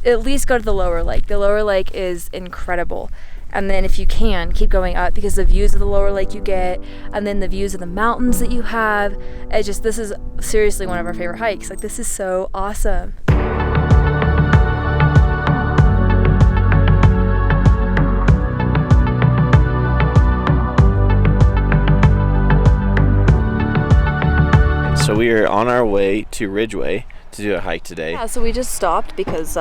at least go to the lower lake. The lower lake is incredible. And then if you can, keep going up, because the views of the lower lake you get, and then the views of the mountains that you have, this is seriously one of our favorite hikes. Like, this is so awesome. So we are on our way to Ridgeway to do a hike today. Yeah, so we just stopped because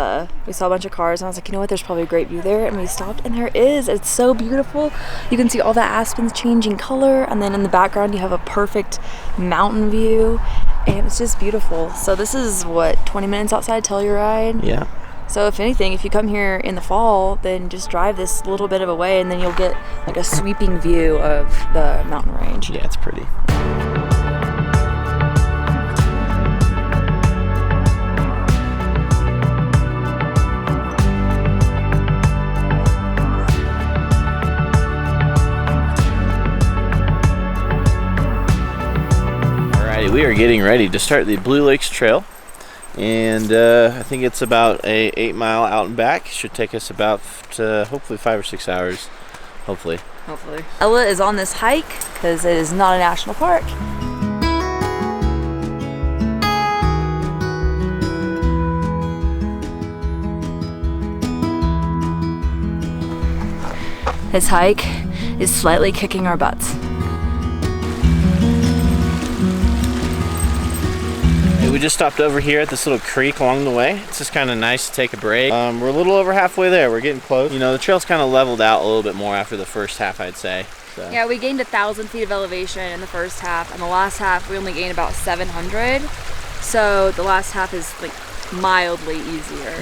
we saw a bunch of cars, and I was like, you know what, there's probably a great view there, and we stopped, and there is. It's so beautiful. You can see all the aspens changing color, and then in the background you have a perfect mountain view, and it's just beautiful. So this is, what, 20 minutes outside Telluride? Yeah. So if anything, if you come here in the fall, then just drive this little bit of a way, and then you'll get like a sweeping view of the mountain range. Yeah, it's pretty. We are getting ready to start the Blue Lakes Trail, and I think it's about a 8-mile out and back. Should take us about hopefully 5 or 6 hours. Hopefully. Ella is on this hike because it is not a national park. This hike is slightly kicking our butts. We just stopped over here at this little creek along the way. It's just kind of nice to take a break. We're a little over halfway there. We're getting close. You know, the trail's kind of leveled out a little bit more after the first half, I'd say. So. Yeah, we gained 1,000 feet of elevation in the first half, and the last half we only gained about 700. So the last half is like mildly easier.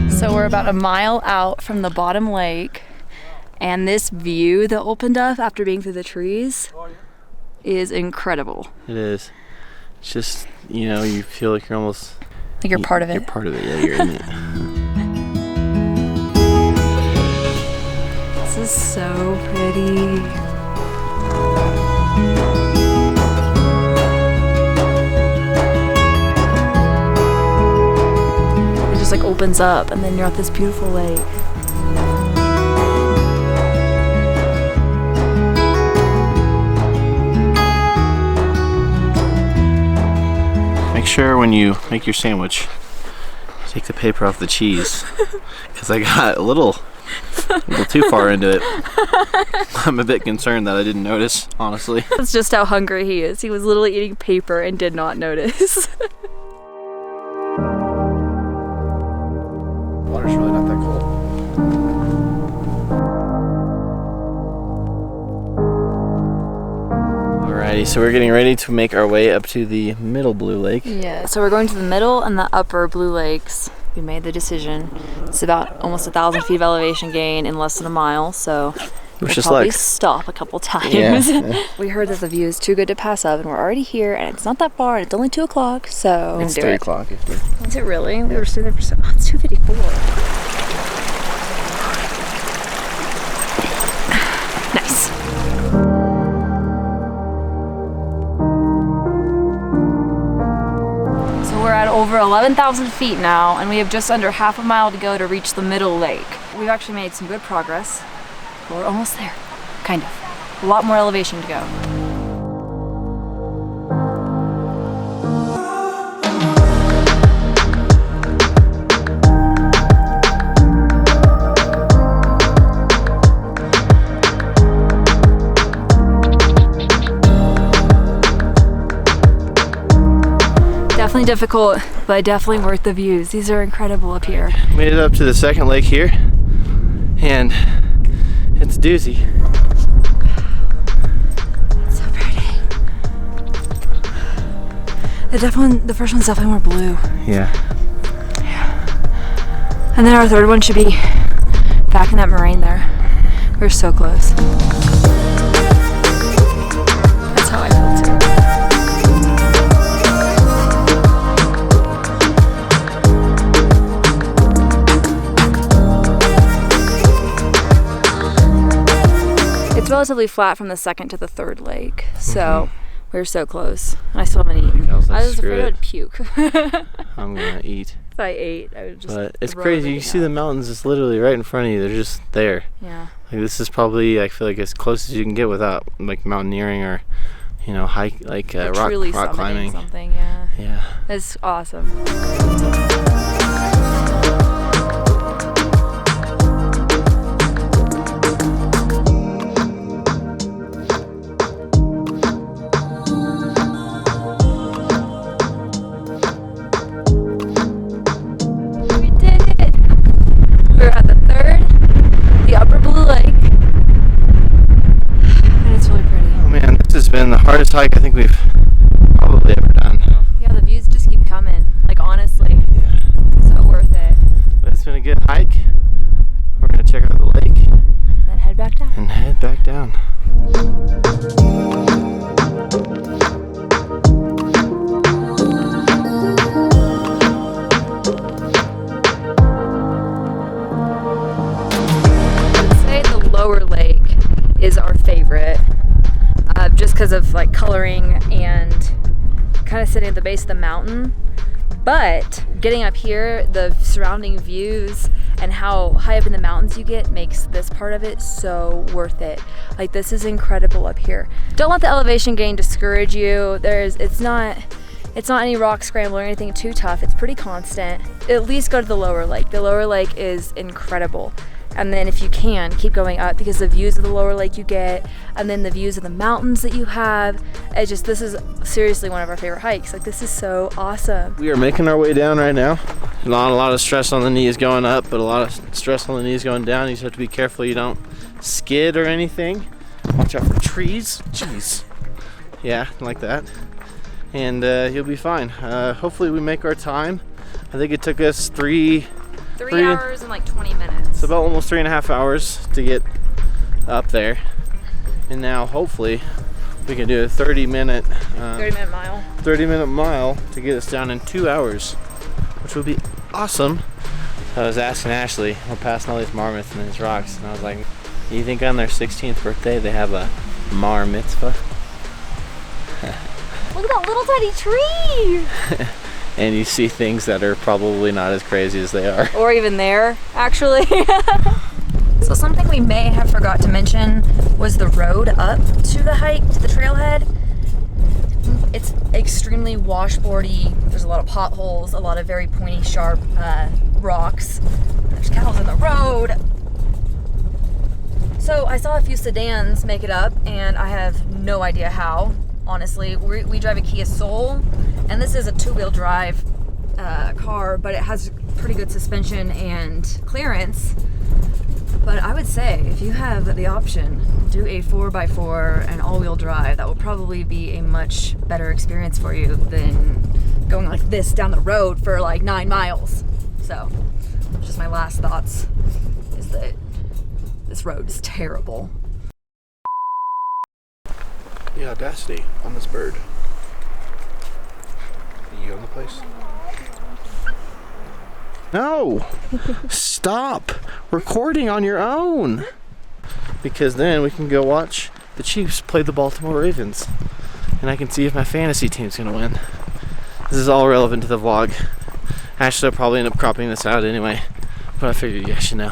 So we're about a mile out from the bottom lake. And this view that opened up after being through the trees is incredible. It is. It's just, you know, you feel like you're almost... Like you're part of it. You're part of it, yeah, you're in it. This is so pretty. It just like opens up, and then you're at this beautiful lake. Make sure when you make your sandwich, take the paper off the cheese, because I got a little too far into it. I'm a bit concerned that I didn't notice, honestly. That's just how hungry he is. He was literally eating paper and did not notice. Water's really not that cold. Alrighty, so we're getting ready to make our way up to the middle Blue Lake. Yeah, so we're going to the middle and the upper Blue Lakes. We made the decision. It's about almost 1,000 feet of elevation gain in less than a mile, so we'll probably stop a couple times. Yeah. We heard that the view is too good to pass up, and we're already here, and it's not that far, and it's only 2 o'clock, so it's 3 o'clock. Is it really? We were sitting there for it's 2:54. Nice. So we're at over 11,000 feet now, and we have just under half a mile to go to reach the middle lake. We've actually made some good progress. We're almost there, kind of. A lot more elevation to go. Definitely difficult, but definitely worth the views. These are incredible up here. Made it up to the second lake here, and it's a doozy. It's so pretty. The first one's definitely more blue. Yeah. And then our third one should be back in that moraine there. We're so close. That's how I feel too. It's relatively flat from the second to the third lake, so we were so close. And I still haven't eaten. I was like, I was screw afraid it. I'd puke. I'm gonna eat. If I ate, I would just. But it's throw crazy. You everything see the out. mountains just literally right in front of you. They're just there. Yeah. Like this is probably, I feel like, as close as you can get without like mountaineering or, you know, hike like rock truly climbing. Something, yeah. Yeah. It's awesome. We did it! We're at the third, the upper blue lake. And it's really pretty. Oh man, this has been the hardest hike I think we've probably ever done. Yeah, the views just keep coming. Like, honestly. Yeah. So worth it. But it's been a good hike. We're gonna check out the lake Then head back down. and head back down. I'd say the lower lake is our favorite, just because of like coloring and kind of sitting at the base of the mountain. But getting up here, the surrounding views and how high up in the mountains you get makes this part of it so worth it. Like, this is incredible up here. Don't let the elevation gain discourage you. It's not any rock scramble or anything too tough. It's pretty constant. At least go to the lower lake. The lower lake is incredible. And then if you can, keep going up, because the views of the lower lake you get, and then the views of the mountains that you have, this is seriously one of our favorite hikes. Like, this is so awesome. We are making our way down right now. Not a lot of stress on the knees going up, but a lot of stress on the knees going down. You just have to be careful you don't skid or anything. Watch out for trees. Jeez. Yeah, like that. And you'll be fine. Hopefully we make our time. I think it took us 3 hours and like 20 minutes. It's about almost 3.5 hours to get up there. And now hopefully we can do a 30-minute 30-minute mile to get us down in 2 hours, which would be awesome. I was asking Ashley, we're passing all these marmots and these rocks, and I was like, you think on their 16th birthday they have a mar mitzvah? Look at that little tiny tree! And you see things that are probably not as crazy as they are. Or even there, actually. So something we may have forgot to mention was the road up to the hike, to the trailhead. It's extremely washboardy. There's a lot of potholes, a lot of very pointy, sharp rocks. There's cows in the road. So I saw a few sedans make it up, and I have no idea how. Honestly, we drive a Kia Soul, and this is a 2-wheel drive car, but it has pretty good suspension and clearance. But I would say, if you have the option, do a 4x4 and all-wheel drive. That will probably be a much better experience for you than going like this down the road for like 9 miles. So, just my last thoughts is that this road is terrible. The audacity on this bird. Are you on the place? No! Stop recording on your own! Because then we can go watch the Chiefs play the Baltimore Ravens. And I can see if my fantasy team's gonna win. This is all relevant to the vlog. Ashley will probably end up cropping this out anyway. But I figured you guys should know.